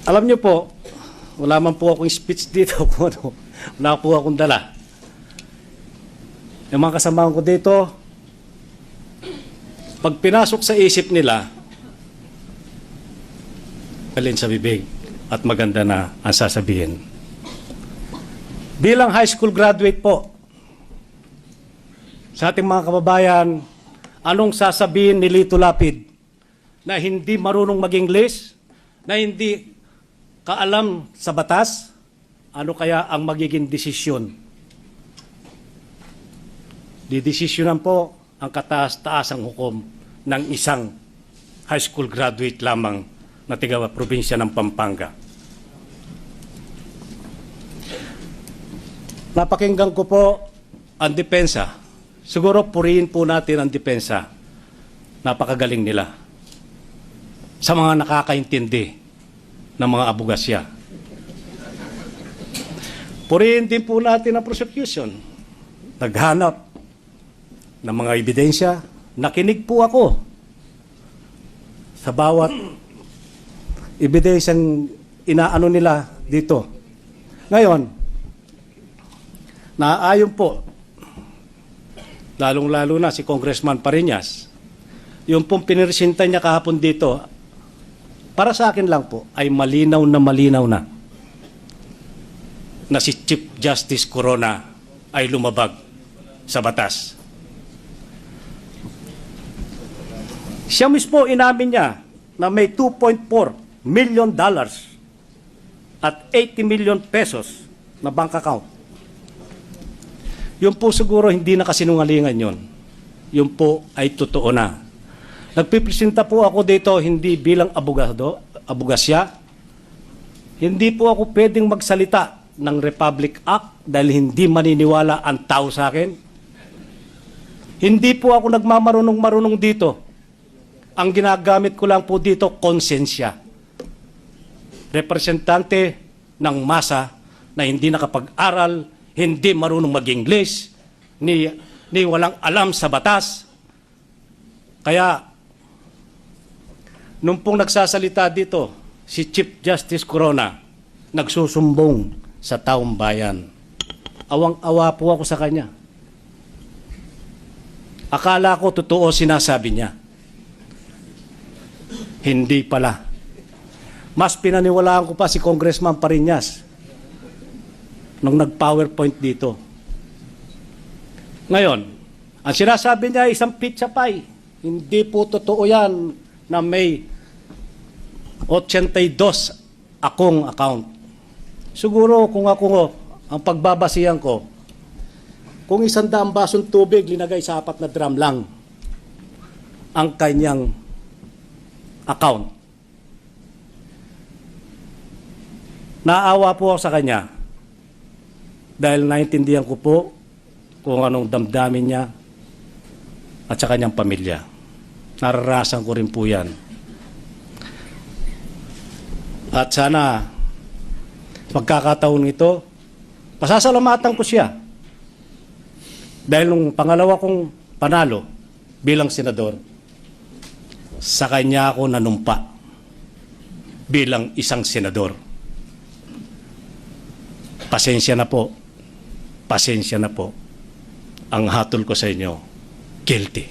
Alam niyo po, wala man po akong speech dito kung ano, wala po akong dala. Yung mga kasamahan ko dito, pag pinasok sa isip nila, alin sa bibig at maganda na ang sasabihin. Bilang high school graduate po, sa ating mga kababayan, anong sasabihin ni Lito Lapid na hindi marunong mag-English, na hindi kaalam sa batas, ano kaya ang magiging desisyon? Didesisyonan po ang kataas-taasang hukom ng isang high school graduate lamang na tiga probinsya ng Pampanga. Napakinggan ko po ang depensa. Siguro purihin po natin ang depensa. Napakagaling nila sa mga nakakaintindi ng mga abogasya. Purihin din po natin ang prosecution. Naghanap ng mga ebidensya. Nakinig po ako sa bawat ebidensyang inaano nila dito. Ngayon, naaayon po, lalong-lalo na si Congressman Pariñas, yung pong pinirsinta niya kahapon dito, para sa akin lang po, ay malinaw na si Chief Justice Corona ay lumabag sa batas. Siya mismo inamin niya na may $2.4 million at 80 million pesos na bank account. Yun po siguro hindi na kasinungalingan yun. Yun po ay totoo na. Nagpipresenta po ako dito hindi bilang abogasya. Hindi po ako pwedeng magsalita ng Republic Act dahil hindi maniniwala ang tao sa akin. Hindi po ako nagmamarunong-marunong dito. Ang ginagamit ko lang po dito, konsensya. Representante ng masa na hindi nakapag-aral, hindi marunong mag-English, ni walang alam sa batas. Kaya, nung pong nagsasalita dito, si Chief Justice Corona, nagsusumbong sa taong bayan. Awang-awa po ako sa kanya. Akala ko totoo sinasabi niya. Hindi pala. Mas pinaniwalaan ko pa si Congressman Pariñas nung nag-PowerPoint dito. Ngayon, ang sinasabi niya ay isang pizza pie. Hindi po totoo yan na may 82 akong account. Siguro kung ako, ang pagbabasihan ko, kung 100 basong tubig, linagay sa 4 na drum lang ang kanyang account. Naawa po ako sa kanya dahil naintindihan ko po kung anong damdamin niya at sa kanyang pamilya. Nararasan ko rin po yan. At sana pagkakataon ito, pasasalamatan ko siya. Dahil nung pangalawa kong panalo bilang senador, sa kanya ako nanumpa bilang isang senador. Pasensya na po. Pasensya na po. Ang hatol ko sa inyo, guilty.